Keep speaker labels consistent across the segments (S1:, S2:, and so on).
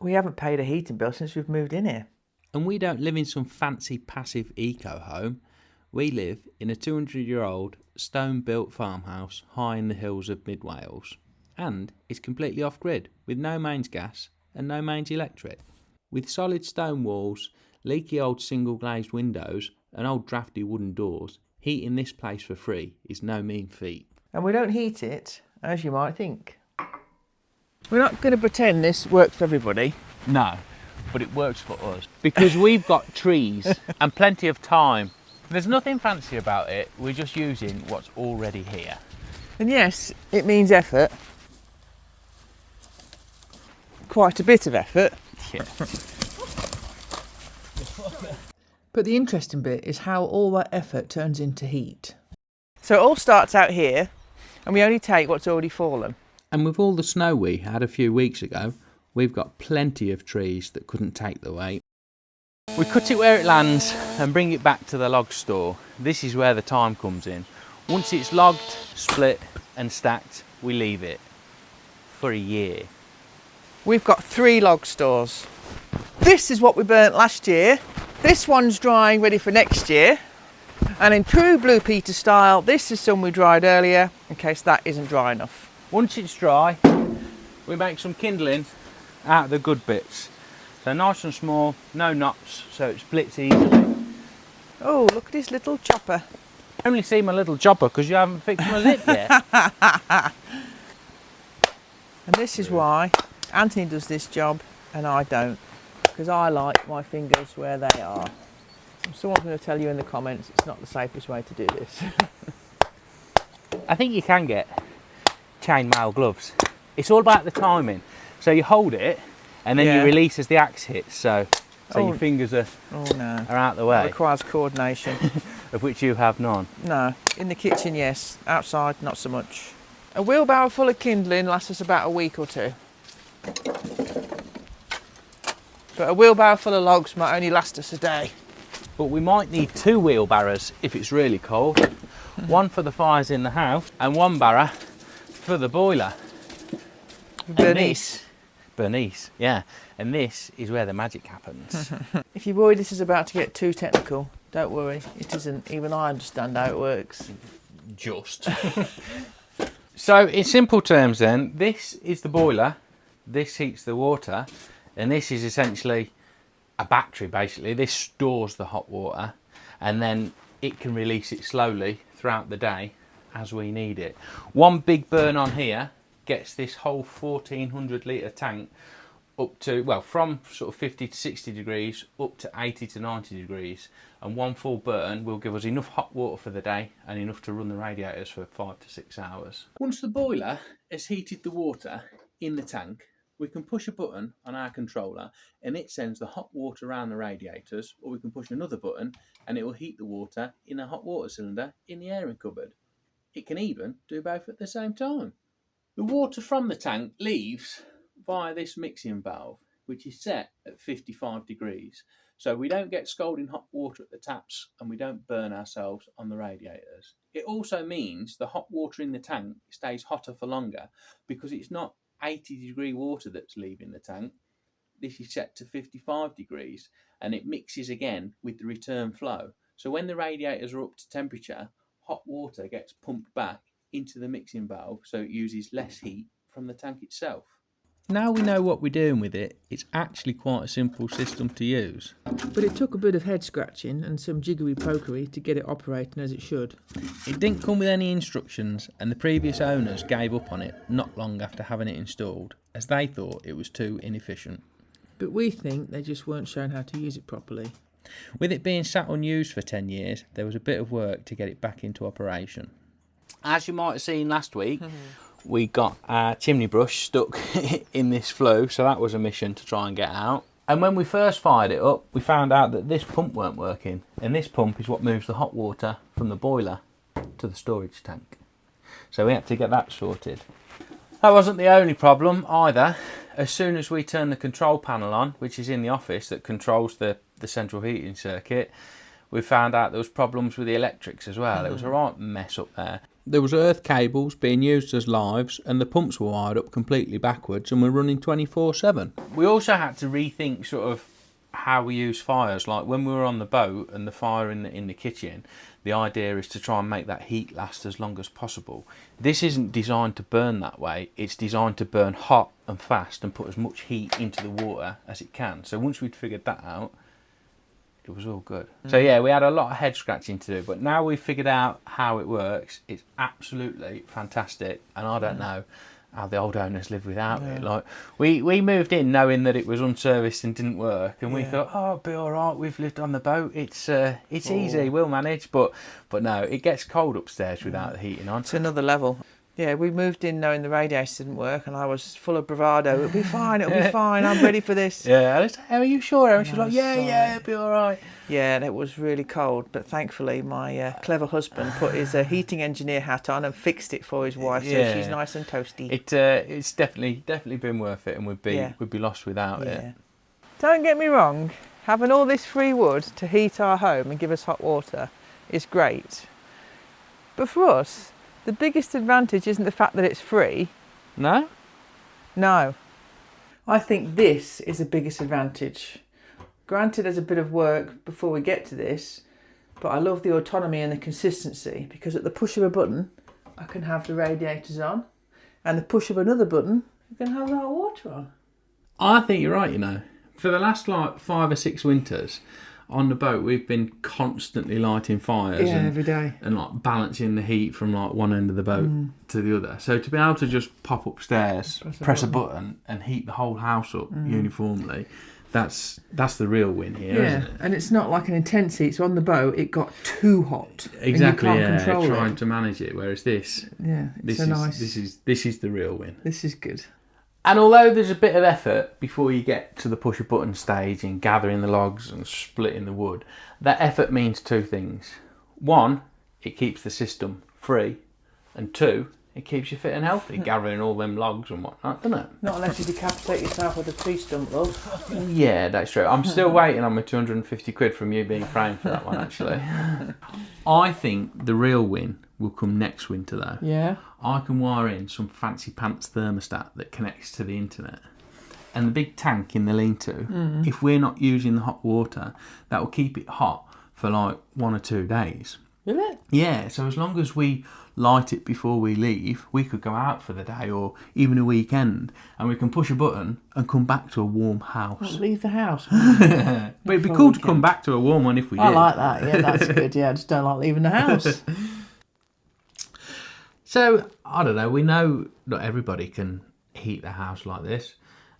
S1: We haven't paid a heating bill since we've moved in here.
S2: And we don't live in some fancy passive eco home. We live in a 200-year-old stone-built farmhouse high in the hills of mid Wales. And it's completely off-grid, with no mains gas and no mains electric. With solid stone walls, leaky old single-glazed windows and old drafty wooden doors, heating this place for free is no mean feat.
S1: And we don't heat it, as you might think. We're not going to pretend this works for everybody.
S2: No, but it works for us. Because we've got trees and plenty of time. There's nothing fancy about it, we're just using what's already here.
S1: And yes, it means effort. Quite a bit of effort.
S2: Yeah.
S1: But the interesting bit is how all that effort turns into heat. So it all starts out here, and we only take what's already fallen.
S2: And with all the snow we had a few weeks ago, we've got plenty of trees that couldn't take the weight. We cut it where it lands and bring it back to the log store. This is where the time comes in. Once it's logged, split and stacked, we leave it for a year.
S1: We've got 3 log stores. This is what we burnt last year. This one's drying ready for next year. And in true Blue Peter style, this is some we dried earlier in case that isn't dry enough.
S2: Once it's dry, we make some kindling out of the good bits. So nice and small, no knots, so it splits easily.
S1: Oh, look at this little chopper.
S2: I only see my little chopper because you haven't fixed my lip yet.
S1: And this is why Anthony does this job and I don't. Because I like my fingers where they are. Someone's going to tell you in the comments it's not the safest way to do this.
S2: I think you can get chainmail gloves. It's all about the timing. So you hold it and then you release as the axe hits. So your fingers are out the way.
S1: It requires coordination.
S2: Of which you have none.
S1: No, in the kitchen yes, outside not so much. A wheelbarrow full of kindling lasts us about a week or 2. But a wheelbarrow full of logs might only last us a day.
S2: But we might need 2 wheelbarrows if it's really cold. One for the fires in the house and 1 barrow for the boiler.
S1: Bernice.
S2: Bernice, yeah. And this is where the magic happens.
S1: If you're worried this is about to get too technical, don't worry, it isn't. Even I understand how it works.
S2: Just. So in simple terms then, this is the boiler, this heats the water, and this is essentially a battery basically. This stores the hot water and then it can release it slowly throughout the day as we need it. One big burn on here gets this whole 1400 litre tank up to, well, from sort of 50 to 60 degrees up to 80 to 90 degrees, and one full burn will give us enough hot water for the day and enough to run the radiators for 5 to 6 hours. Once the boiler has heated the water in the tank, we can push a button on our controller and it sends the hot water around the radiators, or we can push another button and it will heat the water in a hot water cylinder in the airing cupboard. It can even do both at the same time. The water from the tank leaves via this mixing valve, which is set at 55 degrees. So we don't get scalding hot water at the taps and we don't burn ourselves on the radiators. It also means the hot water in the tank stays hotter for longer because it's not 80-degree water that's leaving the tank. This is set to 55 degrees and it mixes again with the return flow. So when the radiators are up to temperature, hot water gets pumped back into the mixing valve, so it uses less heat from the tank itself. Now we know what we're doing with it, it's actually quite a simple system to use.
S1: But it took a bit of head scratching and some jiggery pokery to get it operating as it should.
S2: It didn't come with any instructions and the previous owners gave up on it not long after having it installed, as they thought it was too inefficient.
S1: But we think they just weren't shown how to use it properly.
S2: With it being sat unused for 10 years, there was a bit of work to get it back into operation. As you might have seen last week, we got our chimney brush stuck in this flue, so that was a mission to try and get out. And when we first fired it up, we found out that this pump weren't working, and this pump is what moves the hot water from the boiler to the storage tank. So we had to get that sorted. That wasn't the only problem either. As soon as we turned the control panel on, which is in the office that controls the central heating circuit, we found out there was problems with the electrics as well. It was a right mess up there. there was earth cables being used as lives, and the pumps were wired up completely backwards, and we're running 24/7. We also had to rethink sort of how we use fires. Like when we were on the boat and the fire in the kitchen, the idea is to try and make that heat last as long as possible. This isn't designed to burn that way. It's designed to burn hot and fast and put as much heat into the water as it can. So once we'd figured that out, it was all good. So yeah, we had a lot of head scratching to do, but now we've figured out how it works. It's absolutely fantastic, and I don't know how the old owners live without it. Like we moved in knowing that it was unserviced and didn't work, and we thought, oh, it'll be all right. We've lived on the boat. It's easy. We'll manage. But no, it gets cold upstairs without the heating on.
S1: It's another level. Yeah, we moved in knowing the radiator didn't work, and I was full of bravado. It'll be fine, it'll be fine, I'm ready for this.
S2: Yeah, I was like, are you sure? And she's like, yeah, it'll be all right.
S1: Yeah, and it was really cold, but thankfully my clever husband put his heating engineer hat on and fixed it for his wife, so she's nice and toasty.
S2: It's definitely been worth it, and we'd be lost without it.
S1: Don't get me wrong, having all this free wood to heat our home and give us hot water is great. But for us, the biggest advantage isn't the fact that it's free.
S2: No?
S1: No. I think this is the biggest advantage. Granted, there's a bit of work before we get to this, but I love the autonomy and the consistency, because at the push of a button, I can have the radiators on, and the push of another button, I can have the hot water on.
S2: I think you're right, you know. For the last 5 or 6 winters, on the boat, we've been constantly lighting fires
S1: every day,
S2: and like balancing the heat from like one end of the boat to the other. So to be able to just pop upstairs, press a button and heat the whole house up uniformly, that's the real win here, isn't it? And
S1: it's not like an intense heat. So on the boat, it got too hot.
S2: Exactly,
S1: and you can't control
S2: trying to manage it. Whereas this is the real win.
S1: This is good.
S2: And although there's a bit of effort before you get to the push a button stage and gathering the logs and splitting the wood, that effort means 2 things. 1, it keeps the system free, and 2, it keeps you fit and healthy, gathering all them logs and whatnot, doesn't it?
S1: Not unless you decapitate yourself with a tree stump, love.
S2: Yeah, that's true. I'm still waiting on my 250 quid from you being framed for that one, actually. I think the real win will come next winter, though.
S1: Yeah.
S2: I can wire in some fancy pants thermostat that connects to the internet. And the big tank in the lean-to, if we're not using the hot water, that will keep it hot for like 1 or 2 days.
S1: Will it?
S2: Yeah, so as long as we light it before we leave, we could go out for the day or even a weekend, and we can push a button and come back to a warm house.
S1: Well, leave the house.
S2: But it'd be cool to come back to a warm one if we did.
S1: I like that, yeah, that's good. Yeah, I just don't like leaving the house.
S2: So, I don't know, we know not everybody can heat their house like this.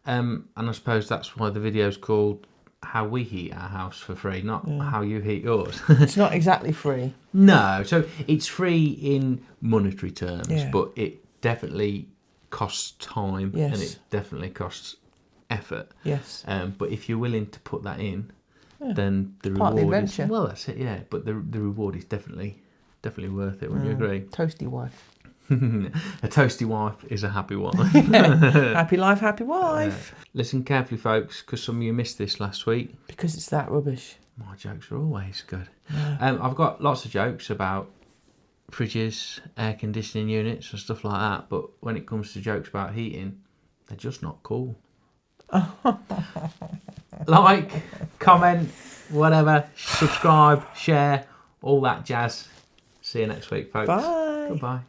S2: And I suppose that's why the video's called How We Heat Our House for Free, not How You Heat Yours.
S1: It's not exactly free.
S2: No, so it's free in monetary terms, but it definitely costs time and it definitely costs effort.
S1: Yes.
S2: But if you're willing to put that in, then the
S1: Part
S2: reward
S1: of the
S2: is... Well, that's it, yeah. But the reward is definitely worth it, wouldn't you agree?
S1: Toasty wife.
S2: A toasty wife is a happy wife.
S1: Happy life, happy wife.
S2: Listen carefully, folks, because some of you missed this last week.
S1: Because it's that rubbish.
S2: My jokes are always good. I've got lots of jokes about fridges, air conditioning units and stuff like that, but when it comes to jokes about heating, they're just not cool. Like, comment, whatever, subscribe, share, all that jazz. See you next week, folks.
S1: Bye.
S2: Goodbye.